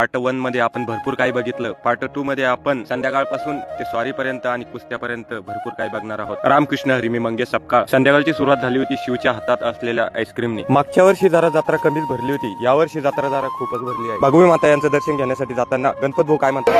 Part 1 मध्ये आपण भरपूर काही बघितलं. पार्ट 2 मध्ये आपण संध्याकाळपासून ते सॉरी पर्यंत आणि कुस्त्यापर्यंत भरपूर काही बघणार आहोत. रामकृष्ण हरी, मी मंगेश सपकाळ. संध्याकाळची सुरुवात झाली होती शिवच्या हातात असलेल्या आईस्क्रीमने. मागच्या वर्षी जरा जत्रा कमीच भरली होती, यावर्षी जत्रा जरा खूपच भरली आहे. भगवी माता यांचं दर्शन घेण्यासाठी जाताना गणपत भाऊ काय म्हणतात,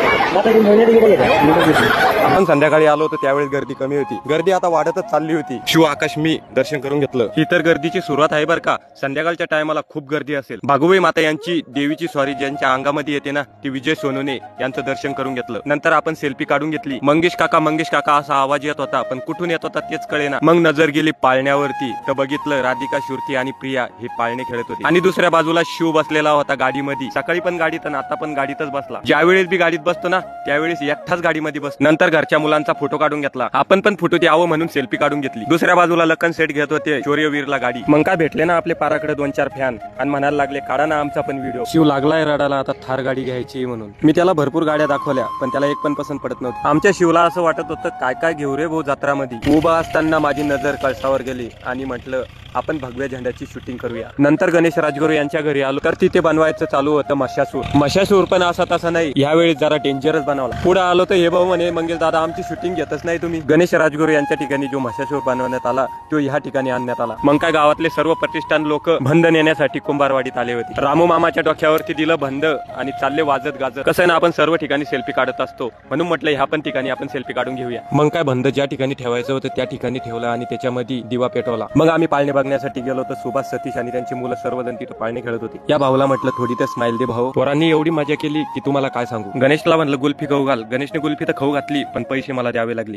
आपण संध्याकाळी आलो होतो त्यावेळेस गर्दी कमी होती, गर्दी आता वाढतच चालली होती. शिव आकाश मी दर्शन करून घेतलं. ही तर गर्दीची सुरुवात आहे बरं का. संध्याकाळच्या टायमाला खूप गर्दी असेल. भगवी माता यांची देवीची सॉरी ज्यांच्या अंगामध्ये येते ना, ती विजय सोनवणे यांचं दर्शन करून घेतलं. नंतर आपण सेल्फी काढून घेतली. मंगेश काका असा आवाज येत होता, पण कुठून येत होता तेच कळेना. मग नजर गेली पाळण्यावरती, तर बघितलं राधिका, श्रुती आणि प्रिया हे पाळणे खेळत होते. आणि दुसऱ्या बाजूला शिव बसलेला होता गाडीमध्ये. सकाळी पण गाडीत आणि आता पण गाडीतच बसला. ज्यावेळेस बी गाडीत बसतो ना त्यावेळेस एकटाच गाडीमध्ये बसतो. नंतर घरच्या मुलांचा फोटो काढून घेतला. आपण पण फोटो द्यावं म्हणून सेल्फी काढून घेतली. दुसऱ्या बाजूला लखन सेट घेत होते शौर्यवीरला गाडी. मग काय भेटले ना आपले पाराकडे 2-4 फॅन आणि म्हणायला लागले काढा ना आमचा पण व्हिडिओ. शिव लागलाय रडायला आता थार गाडी घ्यायची म्हणून. मी त्याला भरपूर गाड्या दाखवल्या पण त्याला एक पण पसंत पडत नव्हती. आमच्या शिवला असं वाटत होतं काय काय घेऊ रे भाऊ जत्रामध्ये. उभा असताना माझी नजर कळसावर गेली आणि म्हटलं आपण भगव्या झेंड्याची शूटिंग करूया. नंतर गणेश राजगुरू यांच्या घरी आलो तर तिथे बनवायचं चालू होतं मशासूर पण असा तसा नाही, यावेळी जरा डेंजरस बनवला. पुढे आलो तर हे भाऊ म्हणे मंगेश दादा आमची शूटिंग घेतच नाही तुम्ही. गणेश राजगुरू यांच्या ठिकाणी जो मशासूर बनवण्यात आला तो ह्या ठिकाणी आणण्यात आला. मग काय गावातले सर्व प्रतिष्ठान लोक बंध नेण्यासाठी कुंभारवाडीत आले होते. रामू मामाच्या डोक्यावरती दिलं बंध आणि चालले वाजत गाजत. कसं ना आपण सर्व ठिकाणी सेल्फी काढत असतो म्हणून म्हटलं ह्या पण ठिकाणी आपण सेल्फी काढून घेऊया. मग काय बंध ज्या ठिकाणी ठेवायचं होतं त्या ठिकाणी ठेवलं आणि त्याच्यामध्ये दिवा पेटवला. मग आम्ही पाळणे बघण्यासाठी गेलो तर सुभाष, सतीश आणि त्यांची मुलं सर्वजण तिथं पाळणे खेळत होती. या भाऊला म्हटलं थोडी तर स्माइल दे भाऊ, पोरांनी एवढी मजा केली की तुम्हाला काय सांगू. गणेशला म्हणलं गुल्फी खाऊ घाल. गणेशने गुल्फी तर खाऊ घातली पण पैसे मला द्यावे लागले.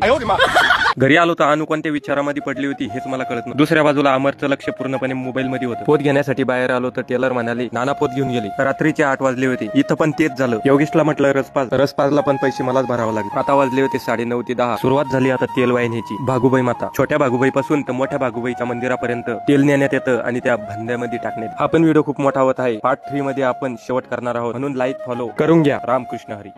घरी आलो तर अनु कोणत्या विचारामध्ये पडली होती हेच मला कळत नाही. दुसऱ्या बाजूला अमरचं लक्ष पूर्णपणे मोबाईल मध्ये होतं. पोत घेण्यासाठी बाहेर आलो तर टेलर म्हणाले नाना पोत घेऊन गेली. रात्रीचे 8 वाजले होते. इथं पण तेच झालं. योगेशला म्हटलं रसपाजला पण पैसे मलाच भरावं लागले. आता वाजले होते 9:30 ते 10. सुरुवात झाली आता तेल वाहिनीची. भागुबाई माता छोट्या भागुबाई पासून तर मोठ्या भागुबाईच्या मंदिरापर्यंत तेल नेण्यात येतं आणि त्या भंद्यामध्ये टाकण्यात. हा पण व्हिडिओ खूप मोठा होत आहे. पार्ट 3 मध्ये आपण शेवट करणार आहोत म्हणून लाईक फॉलो करून घ्या. रामकृष्ण हरी.